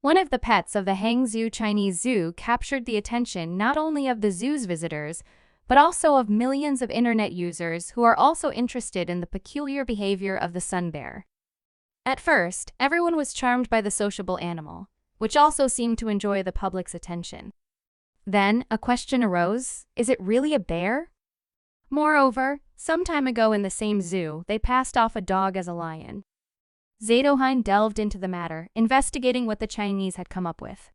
One of the pets of the Hangzhou Chinese Zoo captured the attention not only of the zoo's visitors, but also of millions of internet users who are also interested in the peculiar behavior of the Sunbear. At first, everyone was charmed by the sociable animal, which also seemed to enjoy the public's attention. Then, a question arose: is it really a bear? Moreover, some time ago in the same zoo, they passed off a dog as a lion. Zadohine delved into the matter, investigating what the Chinese had come up with.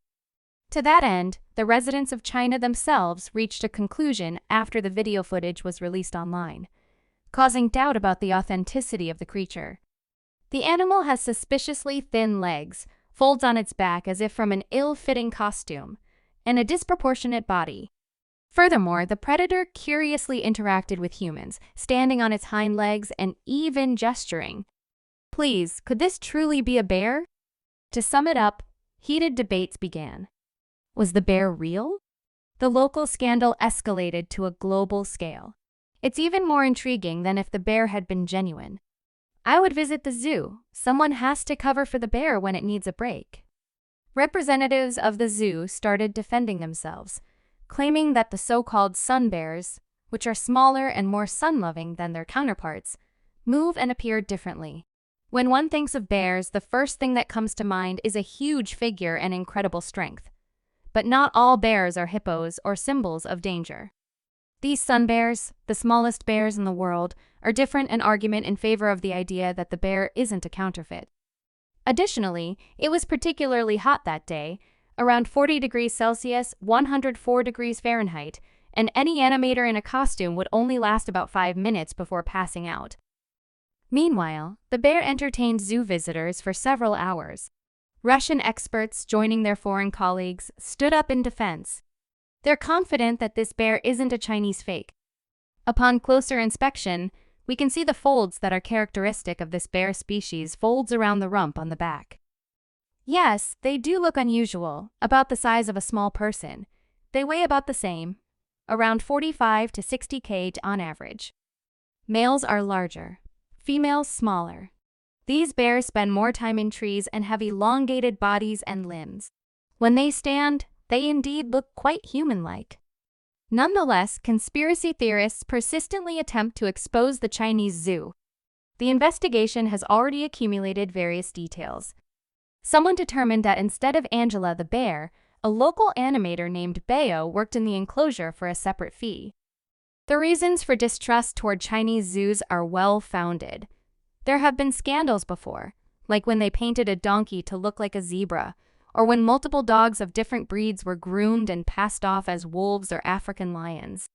To that end, the residents of China themselves reached a conclusion after the video footage was released online, causing doubt about the authenticity of the creature. The animal has suspiciously thin legs, folds on its back as if from an ill-fitting costume, and a disproportionate body. Furthermore, the predator curiously interacted with humans, standing on its hind legs and even gesturing. Please, could this truly be a bear? To sum it up, heated debates began. Was the bear real? The local scandal escalated to a global scale. It's even more intriguing than if the bear had been genuine. I would visit the zoo. Someone has to cover for the bear when it needs a break. Representatives of the zoo started defending themselves, claiming that the so-called sun bears, which are smaller and more sun-loving than their counterparts, move and appear differently. When one thinks of bears, the first thing that comes to mind is a huge figure and incredible strength. But not all bears are hippos or symbols of danger. These sun bears, the smallest bears in the world, are different, an argument in favor of the idea that the bear isn't a counterfeit. Additionally, it was particularly hot that day, around 40 degrees Celsius, 104 degrees Fahrenheit, and any animator in a costume would only last about 5 minutes before passing out. Meanwhile, the bear entertained zoo visitors for several hours. Russian experts, joining their foreign colleagues, stood up in defense. They're confident that this bear isn't a Chinese fake. Upon closer inspection, we can see the folds that are characteristic of this bear species, folds around the rump on the back. Yes, they do look unusual, about the size of a small person. They weigh about the same, around 45 to 60 kg on average. Males are larger, females smaller. These bears spend more time in trees and have elongated bodies and limbs. When they stand, they indeed look quite human-like. Nonetheless, conspiracy theorists persistently attempt to expose the Chinese zoo. The investigation has already accumulated various details. Someone determined that instead of Angela the bear, a local animator named Bayo worked in the enclosure for a separate fee. The reasons for distrust toward Chinese zoos are well-founded. There have been scandals before, like when they painted a donkey to look like a zebra, or when multiple dogs of different breeds were groomed and passed off as wolves or African lions.